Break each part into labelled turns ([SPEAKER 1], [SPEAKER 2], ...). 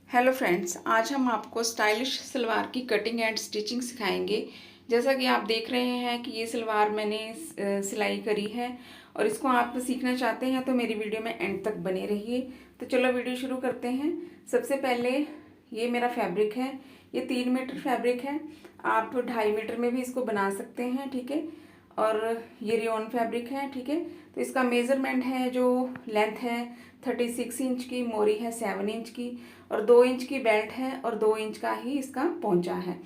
[SPEAKER 1] Hello friends, आज हम आपको स्टाइलिश सलवार की कटिंग एंड स्टिचिंग सिखाएंगे। जैसा कि आप देख रहे हैं कि ये सलवार मैंने सिलाई करी है और इसको आप सीखना चाहते हैं तो मेरी वीडियो में एंड तक बने रहिए। तो चलो वीडियो शुरू करते हैं। सबसे पहले ये मेरा फैब्रिक है, ये 3 मीटर फैब्रिक है। आप 2.5 मीटर में भी इसको बना सकते हैं, ठीक है। और ये रियोन फैब्रिक है, ठीक है। तो इसका मेज़रमेंट है, जो लेंथ है 36 इंच की, मोरी है 7 इंच की और 2 इंच की बेल्ट है और 2 इंच का ही इसका पोंचा है,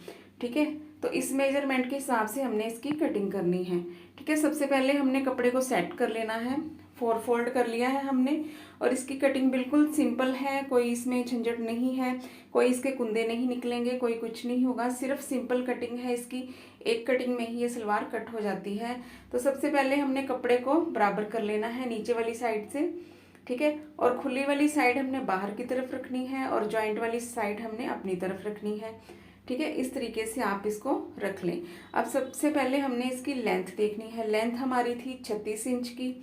[SPEAKER 1] ठीक है। तो इस मेजरमेंट के हिसाब से हमने इसकी कटिंग करनी है, ठीक है। सबसे पहले हमने कपड़े को सेट कर लेना है, 4 फोल्ड कर लिया है हमने। और इसकी कटिंग बिल्कुल सिंपल है, कोई इसमें झंझट नहीं है, कोई इसके कुंदे नहीं निकलेंगे, कोई कुछ नहीं होगा, सिर्फ सिंपल कटिंग है इसकी। एक कटिंग में ही ये सलवार कट हो जाती है। तो सबसे पहले हमने कपड़े को बराबर कर लेना है नीचे वाली साइड से, ठीक है। और खुली वाली साइड हमने बाहर की तरफ रखनी है और जॉइंट वाली साइड हमने अपनी तरफ रखनी है, ठीक है। इस तरीके से आप इसको रख लें। अब सबसे पहले हमने इसकी लेंथ देखनी है। लेंथ हमारी थी 36 इंच की,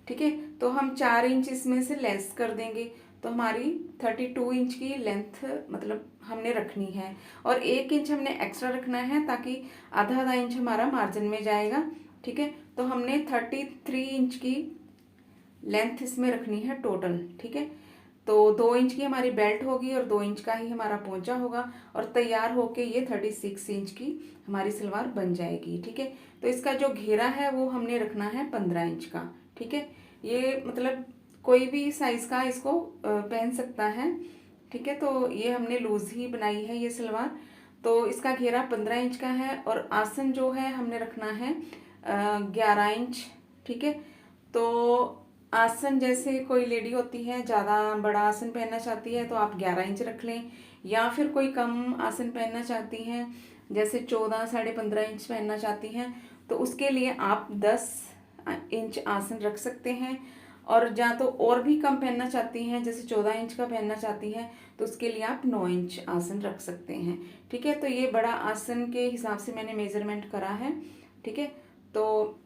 [SPEAKER 1] ठीक है। तो हम 4 इंच इसमें से लेस कर देंगे, तो हमारी 32 इंच की लेंथ मतलब हमने रखनी है। और 1 इंच हमने एक्स्ट्रा रखना है ताकि आधा आधा इंच हमारा मार्जिन में जाएगा, ठीक है। तो हमने 33 इंच की लेंथ इसमें रखनी है टोटल, ठीक है। तो 2 इंच की हमारी बेल्ट होगी और 2 इंच का ही हमारा पोंचा होगा और तैयार होके ये 36 इंच की हमारी सलवार बन जाएगी, ठीक है। तो इसका जो घेरा है वो हमने रखना है 15 इंच का, ठीक है। ये मतलब कोई भी साइज का इसको पहन सकता है, ठीक है। तो ये हमने लूज ही बनाई है ये सलवार। तो इसका घेरा 15 इंच का है और आसन जो है हमने रखना है 11 इंच, ठीक है। तो आसन जैसे कोई लेडी होती है ज़्यादा बड़ा आसन पहनना चाहती है तो आप 11 इंच रख लें, या फिर कोई कम आसन पहनना चाहती हैं जैसे 14 साढ़े 15 इंच पहनना चाहती हैं तो उसके लिए आप 10 इंच आसन रख सकते हैं। और या तो और भी कम पहनना चाहती हैं जैसे 14 इंच का पहनना चाहती हैं तो उसके लिए आप 9 इंच आसन रख सकते हैं, ठीक है। तो ये बड़ा आसन के हिसाब से मैंने मेज़रमेंट करा है, ठीक है। तो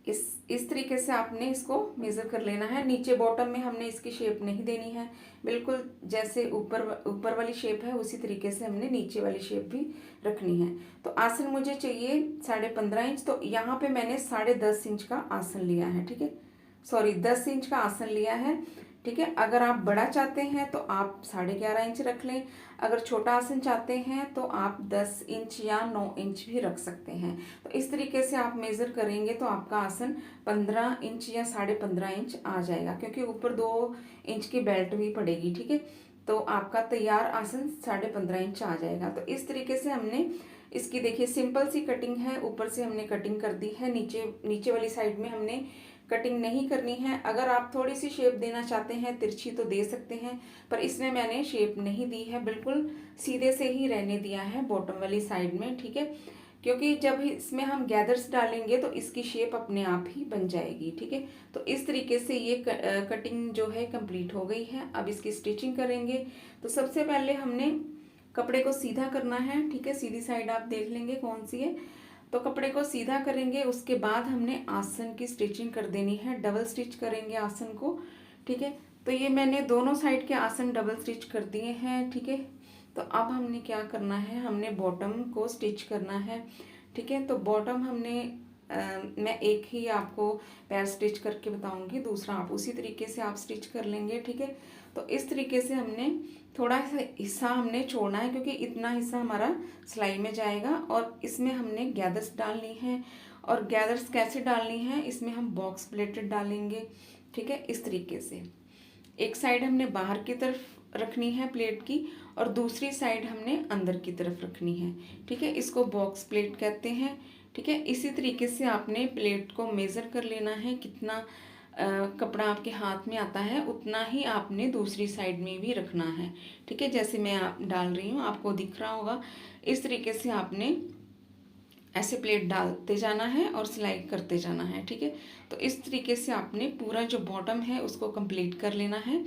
[SPEAKER 1] इस तरीके से आपने इसको मेज़र कर लेना है। नीचे बॉटम में हमने इसकी शेप नहीं देनी है, बिल्कुल जैसे ऊपर वाली शेप है उसी तरीके से हमने नीचे वाली शेप भी रखनी है। तो आसन मुझे चाहिए 15.5 इंच, तो यहाँ पे मैंने 10.5 इंच का आसन लिया है, ठीक है। सॉरी 10 इंच का आसन लिया है, ठीक है। अगर आप बड़ा चाहते हैं तो आप 11.5 इंच रख लें, अगर छोटा आसन चाहते हैं तो आप 10 इंच या 9 इंच भी रख सकते हैं। तो इस तरीके से आप मेज़र करेंगे तो आपका आसन 15 इंच या 15.5 इंच आ जाएगा, क्योंकि ऊपर 2 इंच की बेल्ट भी पड़ेगी, ठीक है। तो आपका तैयार आसन 15.5 इंच आ जाएगा। तो इस तरीके से हमने इसकी देखिए सिंपल सी कटिंग है, ऊपर से हमने कटिंग कर दी है, नीचे वाली साइड में हमने कटिंग नहीं करनी है। अगर आप थोड़ी सी शेप देना चाहते हैं तिरछी तो दे सकते हैं, पर इसमें मैंने शेप नहीं दी है, बिल्कुल सीधे से ही रहने दिया है बॉटम वाली साइड में, ठीक है। क्योंकि जब इसमें हम गैदर्स डालेंगे तो इसकी शेप अपने आप ही बन जाएगी, ठीक है। तो इस तरीके से ये कटिंग जो है कंप्लीट हो गई है। अब इसकी स्टिचिंग करेंगे। तो सबसे पहले हमने कपड़े को सीधा करना है, ठीक है। सीधी साइड आप देख लेंगे कौन सी है। तो कपड़े को सीधा करेंगे, उसके बाद हमने आसन की स्टिचिंग कर देनी है, डबल स्टिच करेंगे आसन को, ठीक है। तो ये मैंने दोनों साइड के आसन डबल स्टिच कर दिए हैं, ठीक है। तो अब हमने क्या करना है, हमने बॉटम को स्टिच करना है, ठीक है। तो बॉटम हमने मैं एक ही आपको पैर स्टिच करके बताऊंगी, दूसरा आप उसी तरीके से आप स्टिच कर लेंगे, ठीक है। तो इस तरीके से हमने थोड़ा सा हिस्सा हमने छोड़ना है, क्योंकि इतना हिस्सा हमारा सिलाई में जाएगा और इसमें हमने गैदर्स डालनी है। और गैदर्स कैसे डालनी है, इसमें हम बॉक्स प्लेटेड डालेंगे, ठीक है। इस तरीके से एक साइड हमने बाहर की तरफ रखनी है प्लेट की और दूसरी साइड हमने अंदर की तरफ रखनी है, ठीक है। इसको बॉक्स प्लेट कहते हैं, ठीक है। इसी तरीके से आपने प्लेट को मेज़र कर लेना है, कितना कपड़ा आपके हाथ में आता है उतना ही आपने दूसरी साइड में भी रखना है, ठीक है। जैसे मैं आप डाल रही हूँ आपको दिख रहा होगा, इस तरीके से आपने ऐसे प्लेट डालते जाना है और सिलाई करते जाना है, ठीक है। तो इस तरीके से आपने पूरा जो बॉटम है उसको कंप्लीट कर लेना है।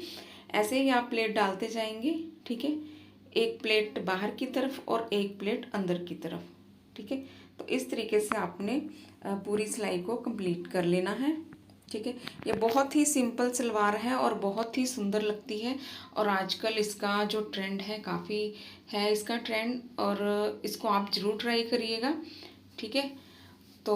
[SPEAKER 1] ऐसे ही आप प्लेट डालते जाएंगे, ठीक है। एक प्लेट बाहर की तरफ और एक प्लेट अंदर की तरफ, ठीक है। तो इस तरीके से आपने पूरी सिलाई को कंप्लीट कर लेना है। ठीक है। ये बहुत ही सिंपल सलवार है और बहुत ही सुंदर लगती है, और आजकल इसका जो ट्रेंड है काफ़ी है इसका ट्रेंड, और इसको आप ज़रूर ट्राई करिएगा। ठीक है। तो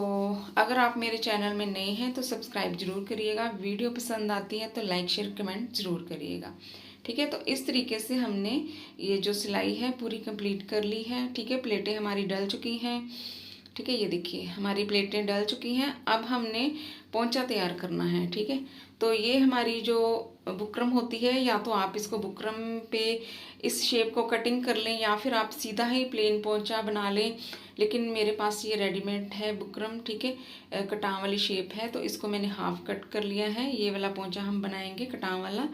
[SPEAKER 1] अगर आप मेरे चैनल में नए हैं तो सब्सक्राइब ज़रूर करिएगा, वीडियो पसंद आती है तो लाइक शेयर कमेंट ज़रूर करिएगा। ठीक है। तो इस तरीके से हमने ये जो सिलाई है पूरी कंप्लीट कर ली है। ठीक है। प्लेटें हमारी डल चुकी हैं। ठीक है। ये देखिए हमारी प्लेटें डल चुकी हैं। अब हमने पोंचा तैयार करना है। ठीक है। तो ये हमारी जो बुकरम होती है, या तो आप इसको बुकरम पे इस शेप को कटिंग कर लें, या फिर आप सीधा ही प्लेन पोंचा बना लें, लेकिन मेरे पास ये रेडीमेड है बुकरम। ठीक है। कटाव वाली शेप है, तो इसको मैंने हाफ कट कर लिया है। ये वाला पोंचा हम बनाएंगे कटाव वाला।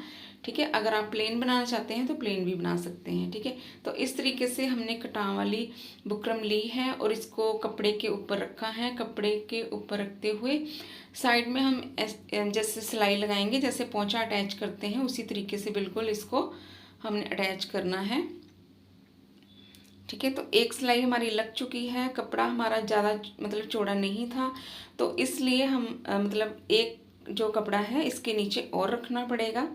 [SPEAKER 1] ठीक है। अगर आप प्लेन बनाना चाहते हैं तो प्लेन भी बना सकते हैं। ठीक है। तो इस तरीके से हमने कटाव वाली बुकरम ली है और इसको कपड़े के ऊपर रखा है। कपड़े के ऊपर रखते हुए साइड में हम जैसे सिलाई लगाएंगे, जैसे पोंचा अटैच करते हैं उसी तरीके से बिल्कुल इसको हमने अटैच करना है। ठीक है। तो एक सिलाई हमारी लग चुकी है। कपड़ा हमारा ज़्यादा मतलब चौड़ा नहीं था, तो इसलिए हम मतलब एक जो कपड़ा है इसके नीचे और रखना पड़ेगा।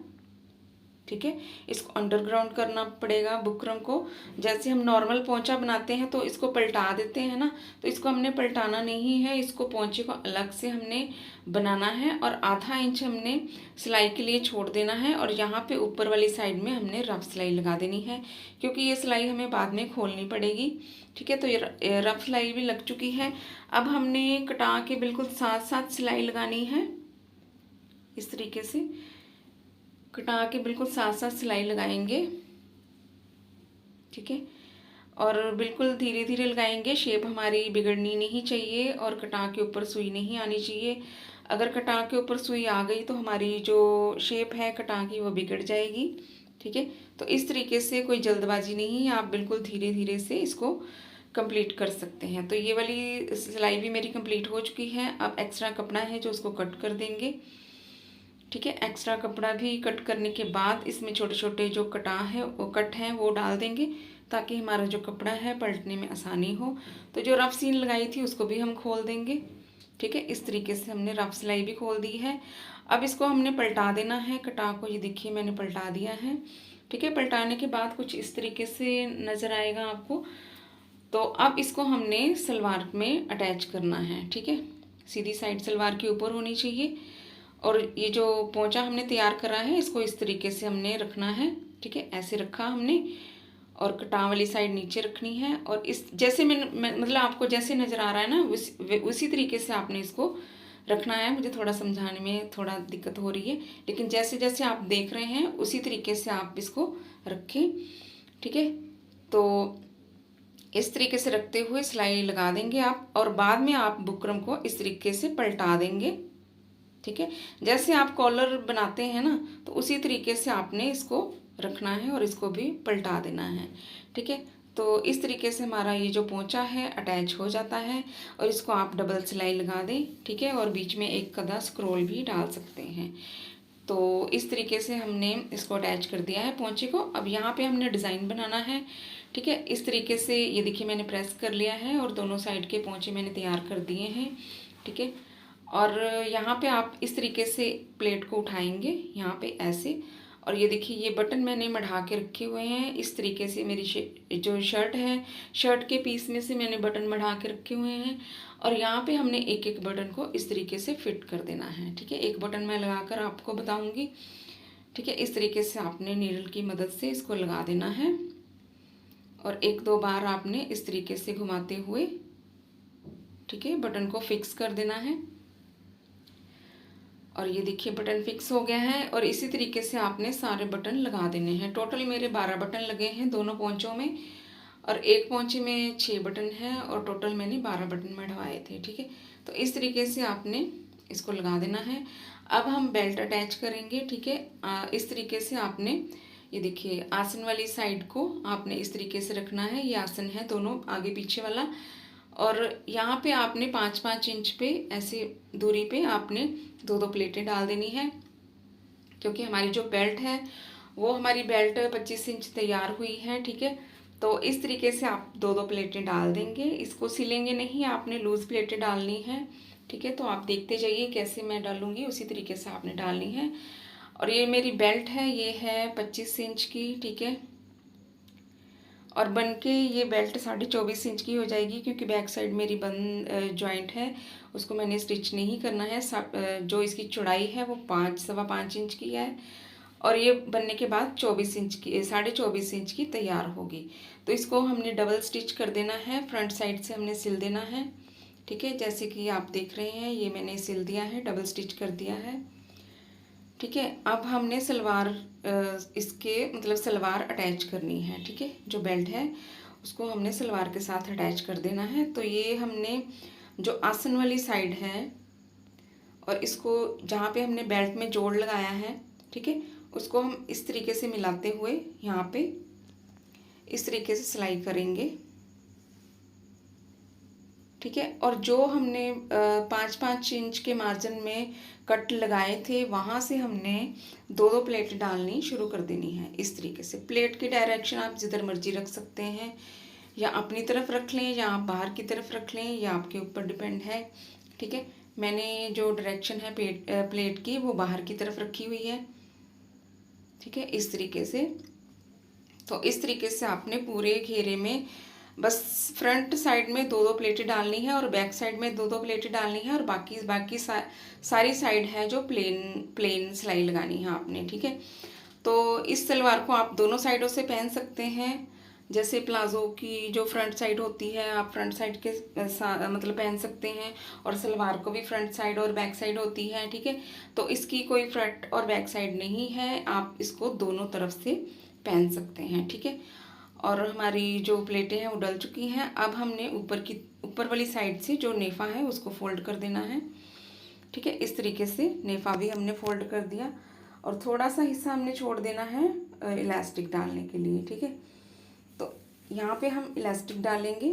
[SPEAKER 1] ठीक है। इसको अंडरग्राउंड करना पड़ेगा बुकरम को। जैसे हम नॉर्मल पोंचा बनाते हैं तो इसको पलटा देते हैं ना, तो इसको हमने पलटाना नहीं है। इसको पोंचे को अलग से हमने बनाना है, और आधा इंच हमने सिलाई के लिए छोड़ देना है, और यहाँ पे ऊपर वाली साइड में हमने रफ सिलाई लगा देनी है, क्योंकि ये सिलाई हमें बाद में खोलनी पड़ेगी। ठीक है। तो ये रफ सिलाई भी लग चुकी है। अब हमने कटा के बिल्कुल साथ साथ सिलाई लगानी है। इस तरीके से कटा के बिल्कुल साथ साथ सिलाई लगाएंगे। ठीक है। और बिल्कुल धीरे धीरे लगाएंगे। शेप हमारी बिगड़नी नहीं चाहिए, और कटा के ऊपर सुई नहीं आनी चाहिए। अगर कटा के ऊपर सुई आ गई तो हमारी जो शेप है कटा की वो बिगड़ जाएगी। ठीक है। तो इस तरीके से कोई जल्दबाजी नहीं है, आप बिल्कुल धीरे धीरे से इसको कंप्लीट कर सकते हैं। तो ये वाली सिलाई भी मेरी कंप्लीट हो चुकी है। अब एक्स्ट्रा कपड़ा है जो उसको कट कर देंगे। ठीक है। एक्स्ट्रा कपड़ा भी कट करने के बाद इसमें छोटे छोटे जो कटा है वो कट है वो डाल देंगे, ताकि हमारा जो कपड़ा है पलटने में आसानी हो। तो जो रफ सीन लगाई थी उसको भी हम खोल देंगे। ठीक है। इस तरीके से हमने रफ सिलाई भी खोल दी है। अब इसको हमने पलटा देना है कटा को। ये देखिए मैंने पलटा दिया है। ठीक है। पलटाने के बाद कुछ इस तरीके से नज़र आएगा आपको। तो अब इसको हमने सलवार में अटैच करना है। ठीक है। सीधी साइड सलवार के ऊपर होनी चाहिए, और ये जो पोंचा हमने तैयार करा है इसको इस तरीके से हमने रखना है। ठीक है। ऐसे रखा हमने, और कटाव वाली साइड नीचे रखनी है, और इस जैसे मैं मतलब आपको जैसे नज़र आ रहा है ना उसी तरीके से आपने इसको रखना है। मुझे थोड़ा समझाने में थोड़ा दिक्कत हो रही है, लेकिन जैसे जैसे आप देख रहे हैं उसी तरीके से आप इसको रखें। ठीक है। तो इस तरीके से रखते हुए सिलाई लगा देंगे आप, और बाद में आप बुकरम को इस तरीके से पलटा देंगे। ठीक है। जैसे आप कॉलर बनाते हैं ना, तो उसी तरीके से आपने इसको रखना है और इसको भी पलटा देना है। ठीक है। तो इस तरीके से हमारा ये जो पोंचा है अटैच हो जाता है, और इसको आप डबल सिलाई लगा दें। ठीक है। और बीच में एक कदा स्क्रोल भी डाल सकते हैं। तो इस तरीके से हमने इसको अटैच कर दिया है पोंचे को। अब यहाँ पे हमने डिज़ाइन बनाना है। ठीक है। इस तरीके से ये देखिए मैंने प्रेस कर लिया है, और दोनों साइड के पोंचे मैंने तैयार कर दिए हैं। ठीक है। और यहाँ पे आप इस तरीके से प्लेट को उठाएंगे यहाँ पे ऐसे, और ये देखिए ये बटन मैंने मढ़ा के रखे हुए हैं। इस तरीके से मेरी जो शर्ट है, शर्ट के पीस में से मैंने बटन मढ़ा के रखे हुए हैं, और यहाँ पे हमने एक एक बटन को इस तरीके से फिट कर देना है। ठीक है। एक बटन मैं लगाकर आपको बताऊँगी। ठीक है। इस तरीके से आपने नीडल की मदद से इसको लगा देना है, और एक दो बार आपने इस तरीके से घुमाते हुए ठीक है बटन को फिक्स कर देना है। और ये देखिए बटन फिक्स हो गया है, और इसी तरीके से आपने सारे बटन लगा देने हैं। टोटल मेरे 12 बटन लगे हैं दोनों पोंचों में, और एक पोंचे में 6 बटन हैं, और टोटल मैंने 12 बटन मढ़वाए थे। ठीक है। तो इस तरीके से आपने इसको लगा देना है। अब हम बेल्ट अटैच करेंगे। ठीक है। इस तरीके से आपने ये देखिए आसन वाली साइड को आपने इस तरीके से रखना है। ये आसन है दोनों आगे पीछे वाला, और यहाँ पे आपने 5-5 इंच पे ऐसे दूरी पे आपने 2-2 प्लेटें डाल देनी है, क्योंकि हमारी जो बेल्ट है वो हमारी बेल्ट 25 इंच तैयार हुई है। ठीक है। तो इस तरीके से आप 2-2 प्लेटें डाल देंगे। इसको सिलेंगे नहीं, आपने लूज़ प्लेटें डालनी है। ठीक है। तो आप देखते जाइए कैसे मैं डालूँगी, उसी तरीके से आपने डालनी है। और ये मेरी बेल्ट है, ये है 25 इंच की, ठीक है। और बन के ये बेल्ट 24.5 इंच की हो जाएगी, क्योंकि बैक साइड मेरी बन जॉइंट है, उसको मैंने स्टिच नहीं करना है। जो इसकी चौड़ाई है वो 5.25 इंच की है, और ये बनने के बाद 24 इंच की 24.5 इंच की तैयार होगी। तो इसको हमने डबल स्टिच कर देना है, फ्रंट साइड से हमने सिल देना है, ठीक है। जैसे कि आप देख रहे हैं ये मैंने सिल दिया है, डबल स्टिच कर दिया है, ठीक है। अब हमने सलवार इसके मतलब सलवार अटैच करनी है, ठीक है। जो बेल्ट है उसको हमने सलवार के साथ अटैच कर देना है। तो ये हमने जो आसन वाली साइड है और इसको जहाँ पे हमने बेल्ट में जोड़ लगाया है, ठीक है, उसको हम इस तरीके से मिलाते हुए यहाँ पे इस तरीके से सिलाई करेंगे, ठीक है। और जो हमने 5-5 इंच के मार्जिन में कट लगाए थे, वहाँ से हमने 2-2 प्लेट डालनी शुरू कर देनी है। इस तरीके से प्लेट की डायरेक्शन आप जिधर मर्जी रख सकते हैं, या अपनी तरफ रख लें या आप बाहर की तरफ रख लें, या आपके ऊपर डिपेंड है, ठीक है। मैंने जो डायरेक्शन है प्लेट की वो बाहर की तरफ रखी हुई है, ठीक है, इस तरीके से। तो इस तरीके से आपने पूरे घेरे में बस फ्रंट साइड में 2-2 प्लेटें डालनी है और बैक साइड में 2-2 प्लेटें डालनी है, और बाकी सारी साइड है जो प्लेन सिलाई लगानी है आपने, ठीक है। तो इस सलवार को आप दोनों साइडों से पहन सकते हैं। जैसे प्लाज़ो की जो फ्रंट साइड होती है, आप फ्रंट साइड के मतलब पहन सकते हैं, और सलवार को भी फ्रंट साइड और बैक साइड होती है, ठीक है। तो इसकी कोई फ्रंट और बैक साइड नहीं है, आप इसको दोनों तरफ से पहन सकते हैं, ठीक है। और हमारी जो प्लेटें हैं वो डल चुकी हैं। अब हमने ऊपर वाली साइड से जो नेफा है उसको फोल्ड कर देना है, ठीक है। इस तरीके से नेफा भी हमने फोल्ड कर दिया, और थोड़ा सा हिस्सा हमने छोड़ देना है इलास्टिक डालने के लिए, ठीक है। तो यहाँ पे हम इलास्टिक डालेंगे।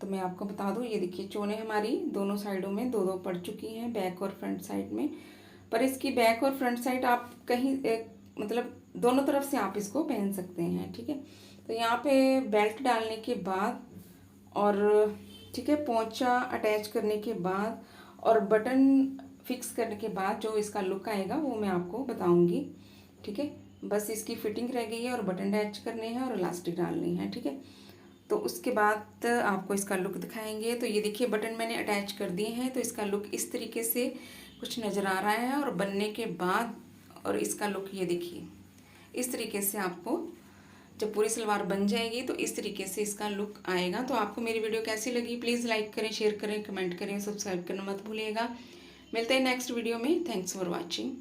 [SPEAKER 1] तो मैं आपको बता दूँ, ये देखिए चोने हमारी दोनों साइडों में 2-2 पड़ चुकी हैं, बैक और फ्रंट साइड में। पर इसकी बैक और फ्रंट साइड आप कहीं मतलब दोनों तरफ से आप इसको पहन सकते हैं, ठीक है। तो यहाँ पे बेल्ट डालने के बाद और ठीक है, पोंचा अटैच करने के बाद और बटन फिक्स करने के बाद जो इसका लुक आएगा वो मैं आपको बताऊंगी, ठीक है। बस इसकी फिटिंग रह गई है, और बटन अटैच करने हैं और इलास्टिक डालनी है, ठीक है। तो उसके बाद आपको इसका लुक दिखाएंगे। तो ये देखिए बटन मैंने अटैच कर दिए हैं, तो इसका लुक इस तरीके से कुछ नज़र आ रहा है। और बनने के बाद और इसका लुक ये देखिए इस तरीके से आपको जब पूरी सलवार बन जाएगी तो इस तरीके से इसका लुक आएगा। तो आपको मेरी वीडियो कैसी लगी, प्लीज़ लाइक करें, शेयर करें, कमेंट करें, सब्सक्राइब करना मत भूलिएगा। मिलते हैं नेक्स्ट वीडियो में। Thanks for watching.